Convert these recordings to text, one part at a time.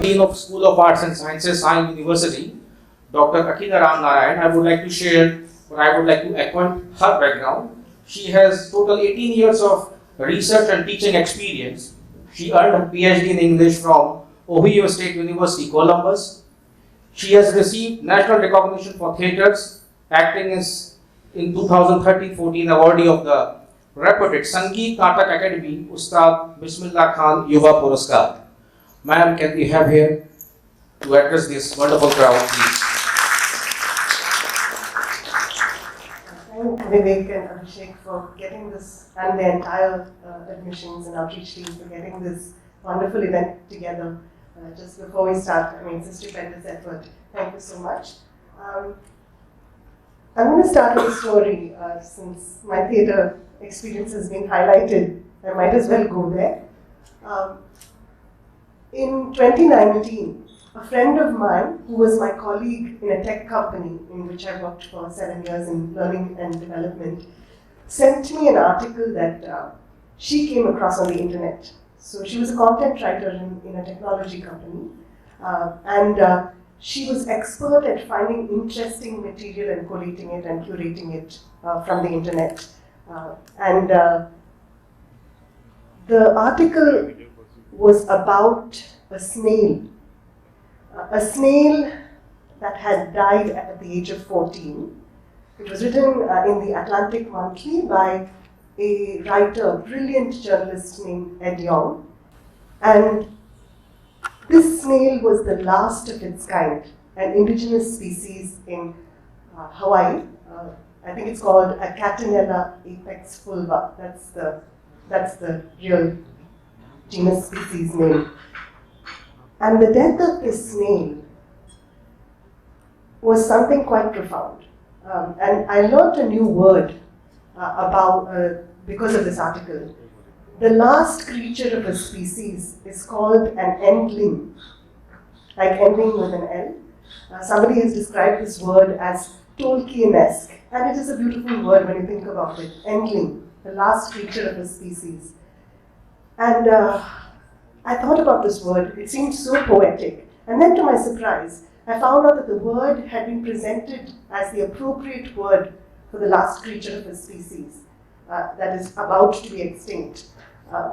Dean of School of Arts and Sciences, SaiU University, Dr. Akhila Ramnarayan, I would like to share, or I would like to acquaint her background. She has total 18 years of research and teaching experience. She earned her PhD in English from Ohio State University, Columbus. She has received national recognition for theatres, acting is in 2013-14 awardee of the reputed Sangeet Natak Academy, Ustad Bismillah Khan Yuva Puraskar. Ma'am, can we have here to address this wonderful crowd, please? Thank Vivek and Abhishek for getting this, and the entire admissions and outreach team for getting this wonderful event together. Just before we start, it's a stupendous effort. Thank you so much. I'm going to start with a story. Since my theatre experience has been highlighted, I might as well go there. In 2019, a friend of mine, who was my colleague in a tech company in which I worked for 7 years in learning and development, sent me an article that she came across on the internet. So she was a content writer in a technology company, and she was expert at finding interesting material and collating it and curating it from the internet. The article was about a snail that had died at the age of 14. It was written in the Atlantic Monthly by a writer, brilliant journalist named Ed Yong. And this snail was the last of its kind, an indigenous species in Hawaii. I think it's called a Catanella apex fulva. That's the real genus species name. And the death of this snail was something quite profound. And I learned a new word because of this article. The last creature of a species is called an endling, like ending with an L. Somebody has described this word as Tolkien-esque, and it is a beautiful word when you think about it. Endling, the last creature of a species. And I thought about this word. It seemed so poetic. And then to my surprise, I found out that the word had been presented as the appropriate word for the last creature of a species that is about to be extinct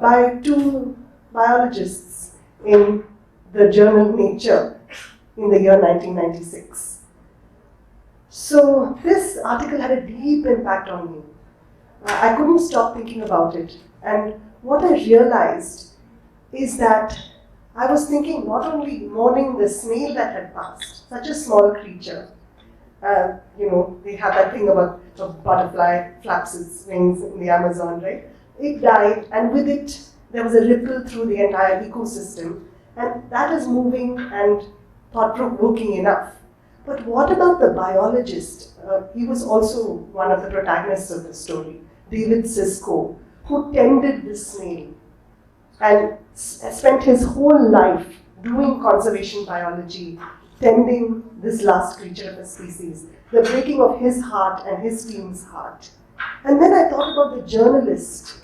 by two biologists in the journal Nature in the year 1996. So this article had a deep impact on me. I couldn't stop thinking about it. And what I realized is that I was thinking not only mourning the snail that had passed, such a small creature. They have that thing about a butterfly flaps its wings in the Amazon, right? It died, and with it, there was a ripple through the entire ecosystem. And that is moving and thought-provoking enough. But what about the biologist? He was also one of the protagonists of the story, David Sisko, who tended this snail and spent his whole life doing conservation biology, tending this last creature of a species, the breaking of his heart and his team's heart. And then I thought about the journalist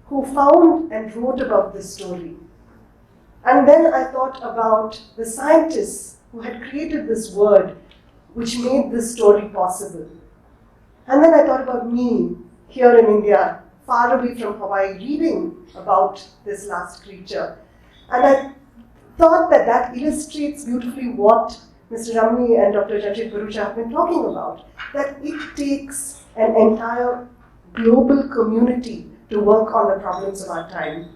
who found and wrote about this story. And then I thought about the scientists who had created this word which made this story possible. And then I thought about me here in India, far away from Hawaii, reading about this last creature. And I thought that illustrates beautifully what Mr. Ramni and Dr. Jamshed Bharucha have been talking about, that it takes an entire global community to work on the problems of our time.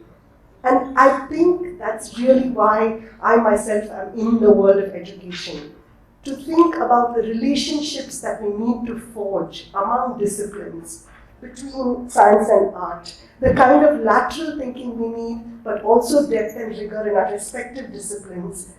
And I think that's really why I myself am in the world of education, to think about the relationships that we need to forge among disciplines, between science and art, the kind of lateral thinking we need, but also depth and rigor in our respective disciplines,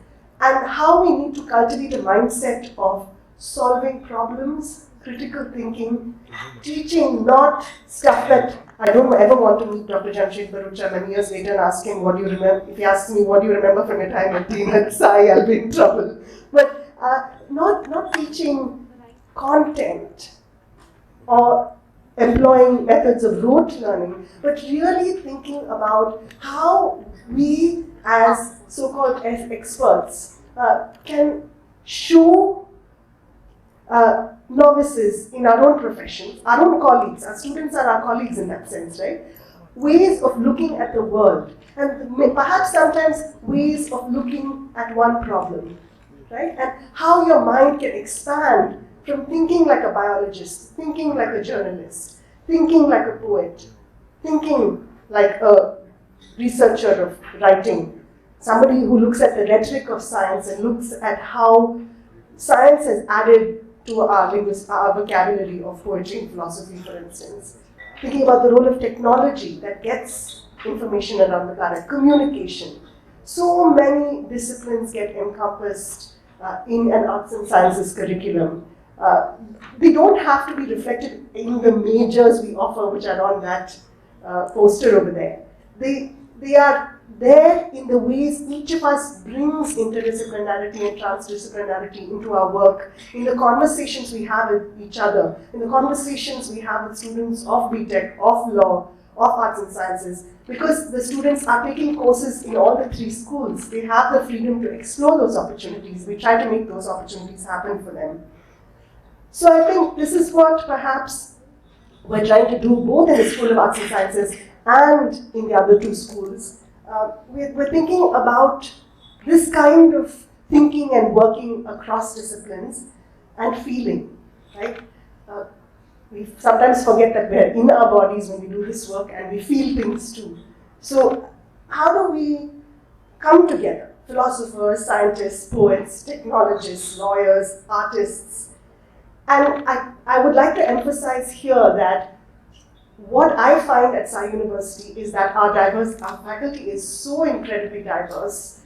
and how we need to cultivate a mindset of solving problems, critical thinking, teaching not stuff that I don't ever want to meet Dr. Jamshed Bharucha many years later and ask him, what do you remember? If he asks me, what do you remember from your time at Teen at Sai, I'll be in trouble. But not teaching content or employing methods of rote learning, but really thinking about how we as so-called experts can show novices in our own professions, our own colleagues, our students are our colleagues in that sense, right? Ways of looking at the world, and perhaps sometimes ways of looking at one problem, right? And how your mind can expand from thinking like a biologist, thinking like a journalist, thinking like a poet, thinking like a researcher of writing, somebody who looks at the rhetoric of science and looks at how science has added to our vocabulary of poetry and philosophy, for instance. Thinking about the role of technology that gets information around the planet, communication. So many disciplines get encompassed in an arts and sciences curriculum. They don't have to be reflected in the majors we offer, which are on that poster over there. They are there in the ways each of us brings interdisciplinarity and transdisciplinarity into our work, in the conversations we have with each other, in the conversations we have with students of BTech, of law, of arts and sciences, because the students are taking courses in all the three schools. They have the freedom to explore those opportunities. We try to make those opportunities happen for them. So I think this is what perhaps we're trying to do both in the School of Arts and Sciences and in the other two schools. We're thinking about this kind of thinking and working across disciplines and feeling, right? We sometimes forget that we're in our bodies when we do this work and we feel things too. So how do we come together? Philosophers, scientists, poets, technologists, lawyers, artists. And I would like to emphasize here that what I find at SaiU University is that our faculty is so incredibly diverse.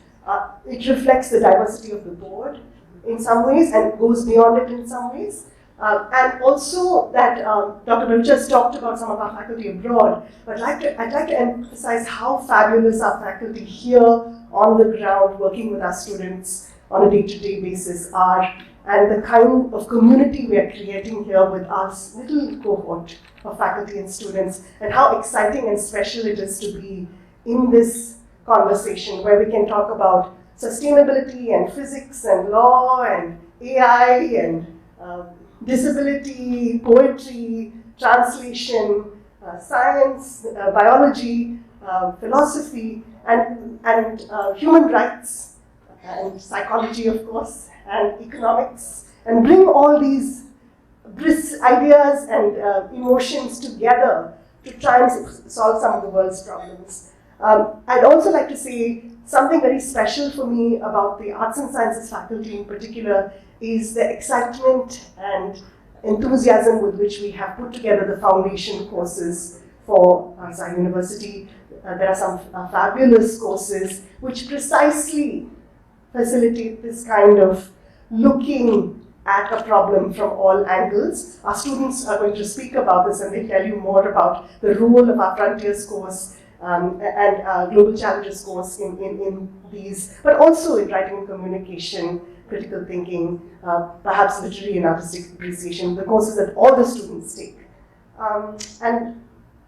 It reflects the diversity of the board in some ways and goes beyond it in some ways. And also that Dr. Barucha has talked about some of our faculty abroad, but I'd like to emphasize how fabulous our faculty here on the ground working with our students on a day-to-day basis are, and the kind of community we are creating here with our little cohort of faculty and students, and how exciting and special it is to be in this conversation where we can talk about sustainability and physics and law and AI and disability, poetry, translation, science, biology, philosophy, and human rights, and psychology, of course, and economics, and bring all these ideas and emotions together to try and solve some of the world's problems. I'd also like to say something very special for me about the arts and sciences faculty in particular is the excitement and enthusiasm with which we have put together the foundation courses for SaiU University. There are some fabulous courses which precisely facilitate this kind of looking at a problem from all angles. Our students are going to speak about this and they'll tell you more about the role of our Frontiers course and Global Challenges course in these, but also in writing and communication, critical thinking, perhaps literary and artistic appreciation, the courses that all the students take. And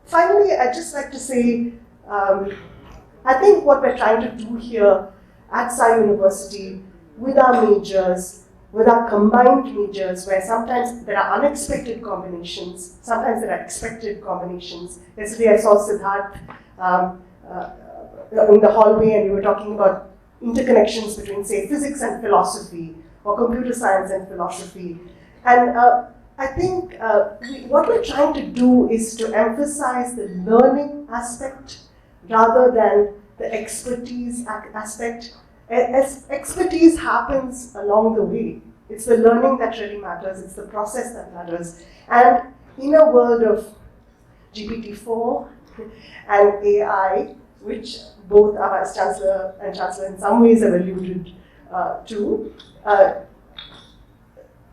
finally, I'd just like to say, I think what we're trying to do here at SaiU University with our majors, with our combined majors, where sometimes there are unexpected combinations, sometimes there are expected combinations. Yesterday I saw Siddharth in the hallway and we were talking about interconnections between, say, physics and philosophy, or computer science and philosophy. And I think what we're trying to do is to emphasize the learning aspect rather than the expertise aspect. As expertise happens along the way. It's the learning that really matters, it's the process that matters. And in a world of GPT-4 and AI, which both our Vice Chancellor and Chancellor in some ways have alluded to,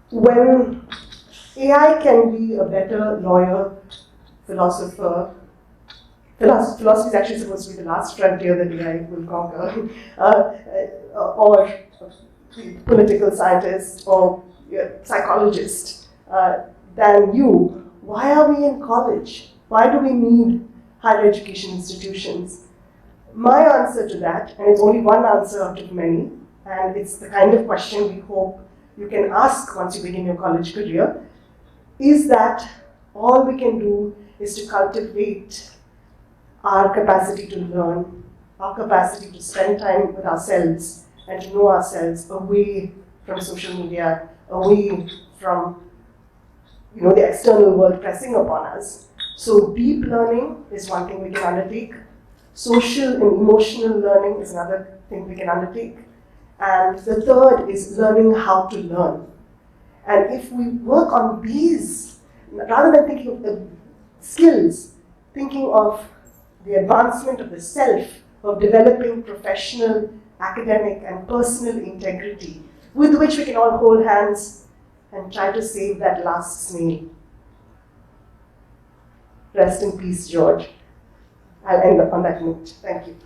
when AI can be a better lawyer, philosopher, philosophy is actually supposed to be the last frontier that AI will conquer, or political scientist or psychologist, than you, why are we in college? Why do we need higher education institutions? My answer to that, and it's only one answer out of many, and it's the kind of question we hope you can ask once you begin your college career, is that all we can do is to cultivate our capacity to learn, our capacity to spend time with ourselves and to know ourselves away from social media, away from the external world pressing upon us. So deep learning is one thing we can undertake. Social and emotional learning is another thing we can undertake. And the third is learning how to learn. And if we work on these, rather than thinking of the skills, thinking of the advancement of the self, of developing professional, academic, and personal integrity, with which we can all hold hands and try to save that last snail. Rest in peace, George. I'll end on that note. Thank you.